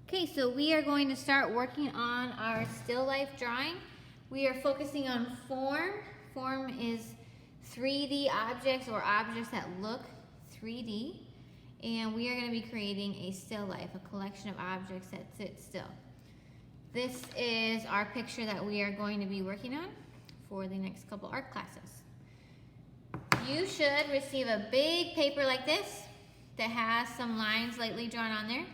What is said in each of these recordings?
Okay, so we are going to start working on our still life drawing. We are focusing on form. Form is 3D objects or objects that look 3D. And we are going to be creating a still life, a collection of objects that sit still. This is our picture that we are going to be working on for the next couple art classes. You should receive a big paper like this that has some lines lightly drawn on there.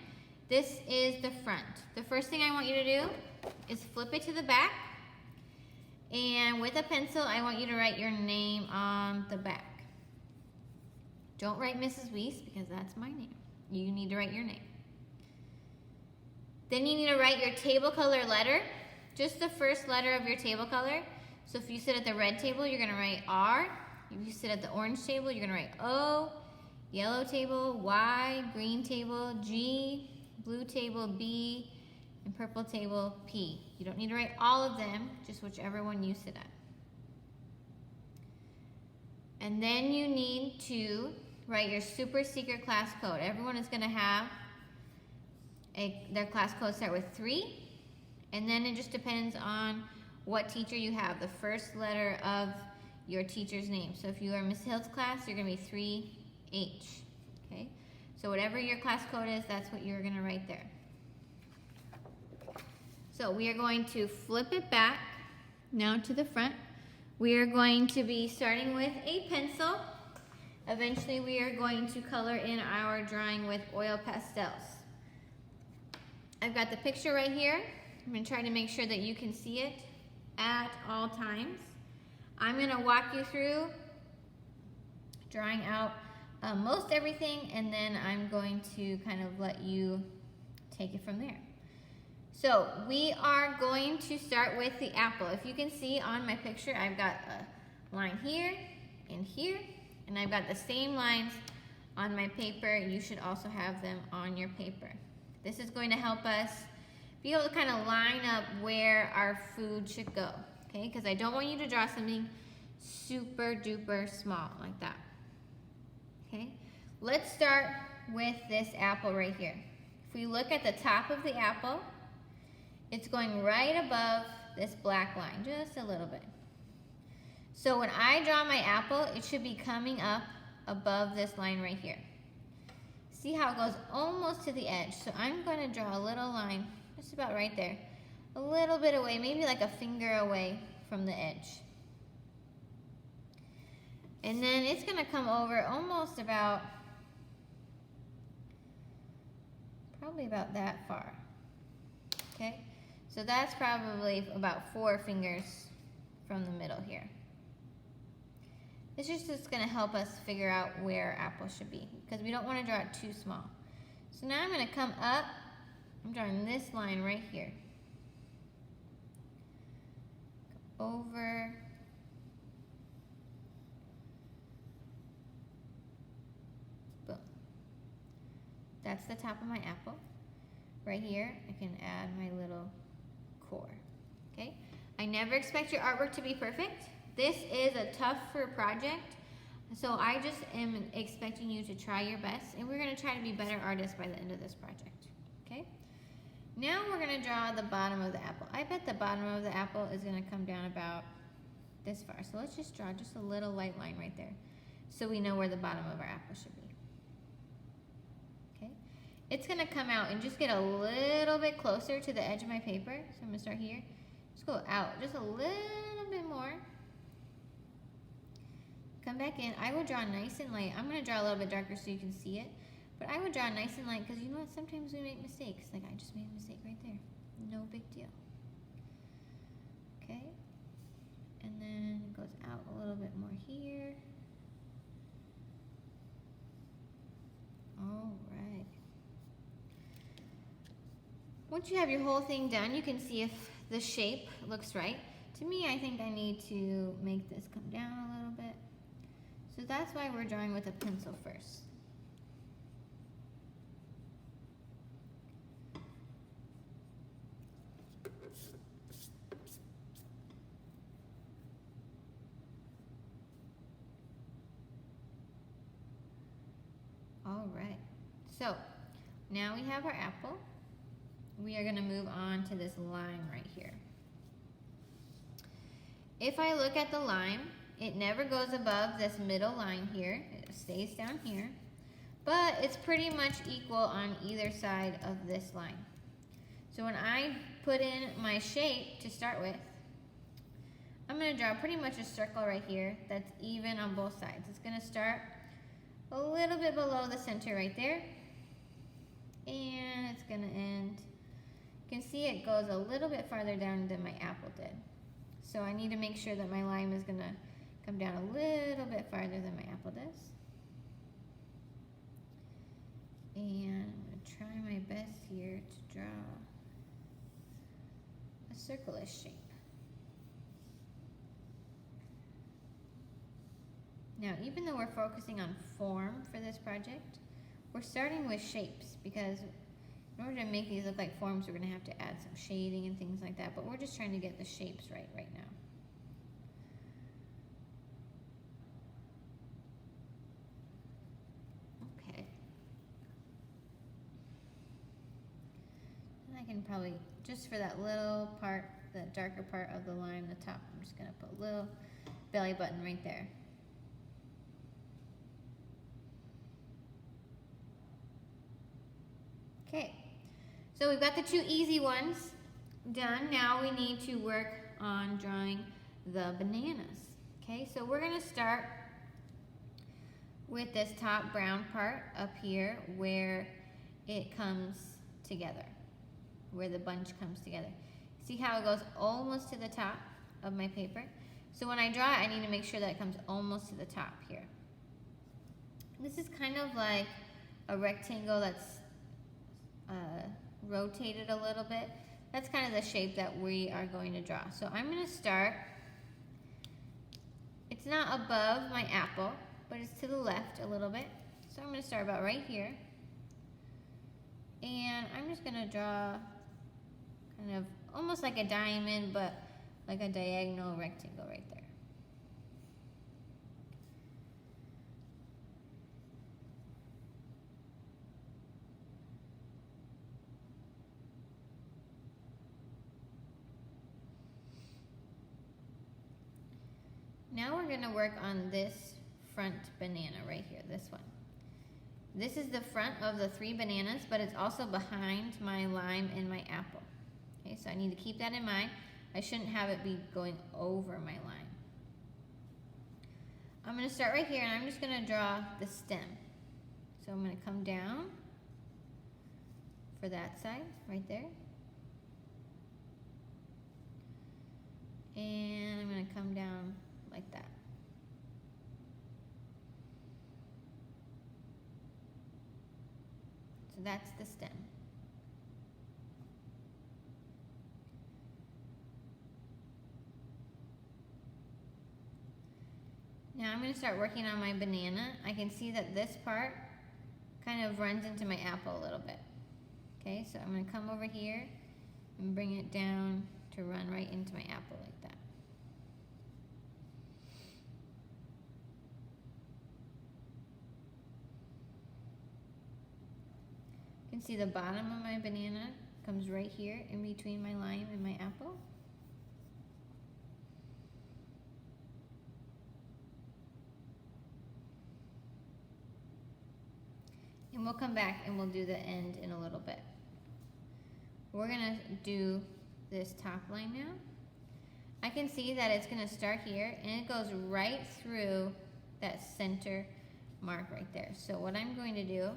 This is the front. The first thing I want you to do is flip it to the back, and with a pencil I want you to write your name on the back. Don't write Mrs. Weiss because that's my name. You need to write your name. Then you need to write your table color letter, just the first letter of your table color. So if you sit at the red table, you're going to write R. If you sit at the orange table, you're going to write O. Yellow table, Y. Green table, G. Blue table, B. And purple table, P. You don't need to write all of them, just whichever one you sit at. And then you need to write your super secret class code. Everyone is going to have their class code start with 3, and then it just depends on what teacher you have, the first letter of your teacher's name. So if you are Miss Hill's class, you're going to be 3H. Okay? So whatever your class code is, that's what you're going to write there. So we are going to flip it back now to the front. We are going to be starting with a pencil. Eventually we are going to color in our drawing with oil pastels. I've got the picture right here. I'm going to try to make sure that you can see it at all times. I'm going to walk you through drawing out most everything, and then I'm going to kind of let you take it from there. So we are going to start with the apple. If you can see on my picture, I've got a line here and here, and I've got the same lines on my paper. You should also have them on your paper. This is going to help us be able to kind of line up where our food should go, okay? Because I don't want you to draw something super duper small like that, okay? Let's start with this apple right here. If we look at the top of the apple, it's going right above this black line, just a little bit. So when I draw my apple, it should be coming up above this line right here. See how it goes almost to the edge. So I'm going to draw a little line just about right there. A little bit away, maybe like a finger away from the edge. And then it's going to come over almost about, probably about that far. Okay? So that's probably about 4 fingers from the middle here. It's just going to help us figure out where our apple should be, because we don't want to draw it too small. So now I'm going to come up. I'm drawing this line right here. Go over. Boom. That's the top of my apple. Right here, I can add my little core. Okay? I never expect your artwork to be perfect. This is a tougher project, so I just am expecting you to try your best, and we're going to try to be better artists by the end of this project. Okay? Now we're going to draw the bottom of the apple. I bet the bottom of the apple is going to come down about this far. So let's just draw just a little light line right there so we know where the bottom of our apple should be. Okay? It's going to come out and just get a little bit closer to the edge of my paper. So I'm going to start here. Just go out just a little bit more. Come back in. I will draw nice and light. I'm going to draw a little bit darker so you can see it. But I would draw nice and light because you know what? Sometimes we make mistakes. Like I just made a mistake right there. No big deal. Okay? And then it goes out a little bit more here. Alright. Once you have your whole thing done, you can see if the shape looks right. To me, I think I need to make this come down a little bit. So that's why we're drawing with a pencil first. All right, so now we have our apple. we are gonna move on to this lime right here. If I look at the lime, it never goes above this middle line here. It stays down here, but it's pretty much equal on either side of this line. So when I put in my shape to start with, I'm gonna draw pretty much a circle right here that's even on both sides. It's gonna start a little bit below the center right there, and it's gonna end. You can see it goes a little bit farther down than my apple did. So I need to make sure that my lime is gonna come down a little bit farther than my apple does. And I'm gonna try my best here to draw a circle-ish shape. Now, even though we're focusing on form for this project, we're starting with shapes, because in order to make these look like forms, we're going to have to add some shading and things like that, but we're just trying to get the shapes right now. Okay. And I can probably, just for that little part, the darker part of the lime, the top, I'm just going to put a little belly button right there. Okay, so we've got the two easy ones done. Now we need to work on drawing the bananas. Okay, so we're gonna start with this top brown part up here where it comes together, where the bunch comes together. See how it goes almost to the top of my paper? So when I draw it, I need to make sure that it comes almost to the top here. This is kind of like a rectangle that's rotated a little bit. That's kind of the shape that we are going to draw. So I'm going to start, it's not above my apple, but it's to the left a little bit. So I'm going to start about right here. And I'm just going to draw kind of almost like a diamond, but like a diagonal rectangle right there. Now we're going to work on this front banana right here, this one. This is the front of the 3 bananas, but it's also behind my lime and my apple. Okay, so I need to keep that in mind. I shouldn't have it be going over my line. I'm going to start right here, and I'm just going to draw the stem. So I'm going to come down for that side right there. And I'm going to come down like that. So that's the stem. Now I'm going to start working on my banana. I can see that this part kind of runs into my apple a little bit. Okay, so I'm going to come over here and bring it down to run right into my apple like that. You can see the bottom of my banana comes right here in between my lime and my apple. And we'll come back and we'll do the end in a little bit. We're going to do this top line now. I can see that it's going to start here and it goes right through that center mark right there. So what I'm going to do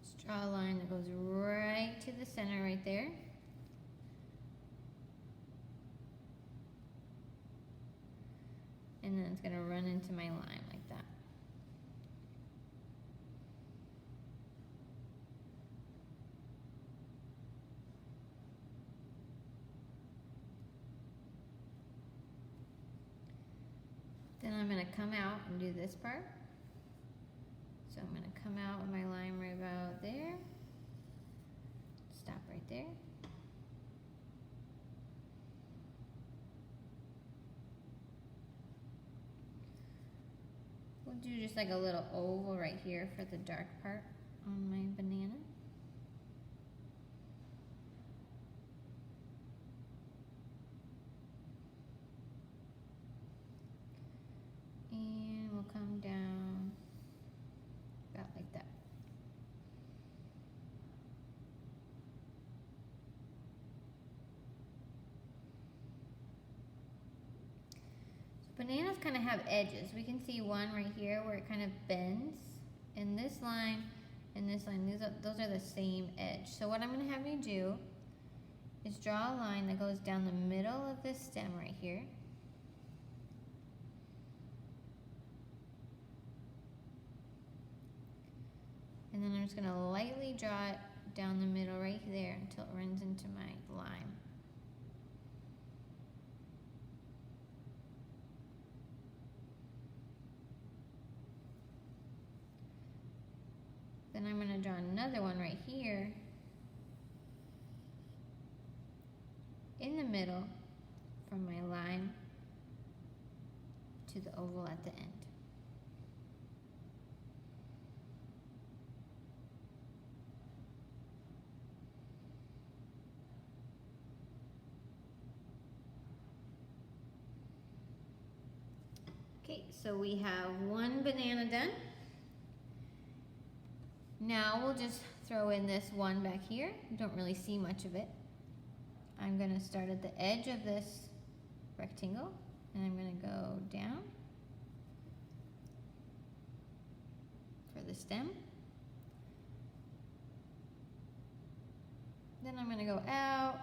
is draw a line that goes right to the center right there. And then it's going to run into my line like that. Then I'm going to come out and do this part. So I'm going to come out with my line right about there. Stop right there. We'll do just like a little oval right here for the dark part on my banana. bananas kind of have edges. We can see one right here where it kind of bends. And this line and this line, those are the same edge. So what I'm going to have you do is draw a line that goes down the middle of this stem right here. And then I'm just going to lightly draw it down the middle right there until it runs into my line. Then I'm going to draw another one right here in the middle from my line to the oval at the end. Okay, so we have one banana done. Now we'll just throw in this one back here. You don't really see much of it. I'm going to start at the edge of this rectangle and I'm going to go down for the stem. Then I'm going to go out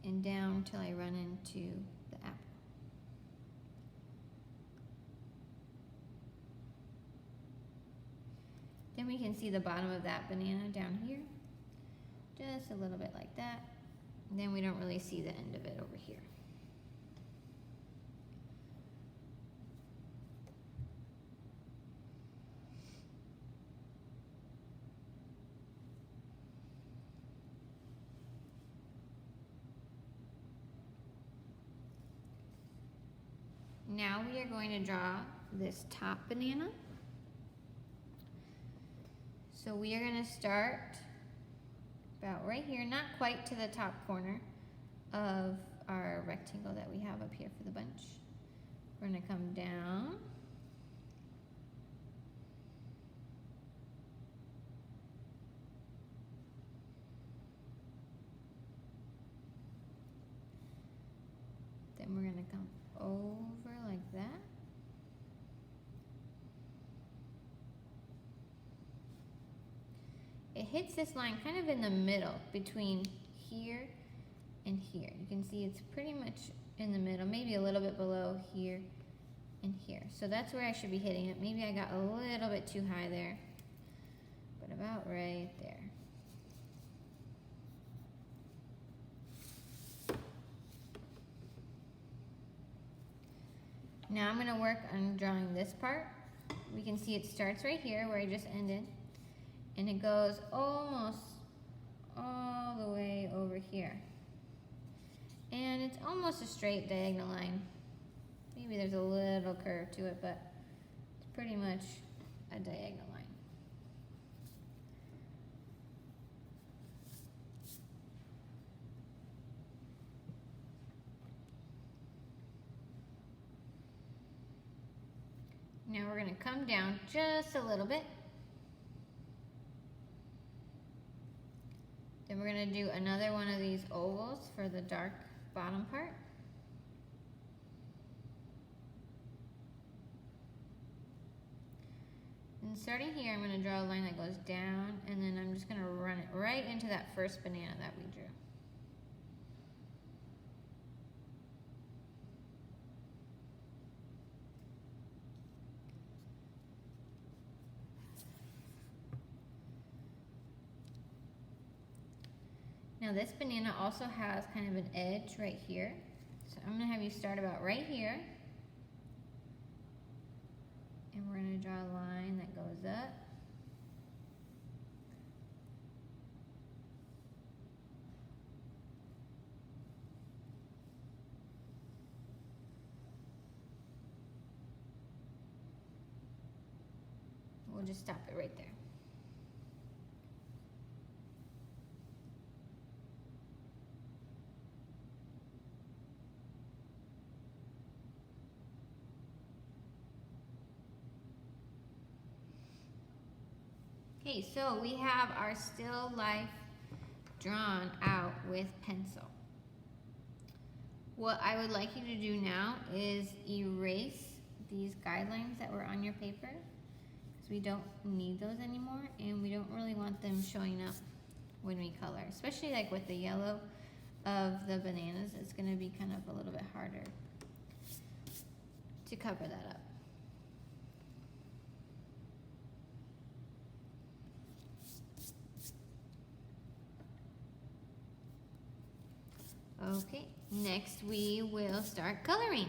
and down till I run into the apple. Then we can see the bottom of that banana down here, just a little bit like that. And then we don't really see the end of it over here. Now we are going to draw this top banana. So we are going to start about right here, not quite to the top corner of our rectangle that we have up here for the bunch. We're going to come down. Then we're going to come over like that. It hits this line kind of in the middle between here and here. You can see it's pretty much in the middle, maybe a little bit below here and here. So that's where I should be hitting it. Maybe I got a little bit too high there, but about right there. Now I'm going to work on drawing this part. We can see it starts right here where I just ended. And it goes almost all the way over here. And it's almost a straight diagonal line. Maybe there's a little curve to it, but it's pretty much a diagonal line. Now we're going to come down just a little bit. Then we're going to do another one of these ovals for the dark bottom part. And starting here, I'm going to draw a line that goes down, and then I'm just going to run it right into that first banana that we drew. Now this banana also has kind of an edge right here. So I'm going to have you start about right here. And we're going to draw a line that goes up. We'll just stop it right there. Okay, so we have our still life drawn out with pencil. What I would like you to do now is erase these guidelines that were on your paper, because we don't need those anymore, and we don't really want them showing up when we color, especially like with the yellow of the bananas. It's going to be kind of a little bit harder to cover that up. Okay, next we will start coloring.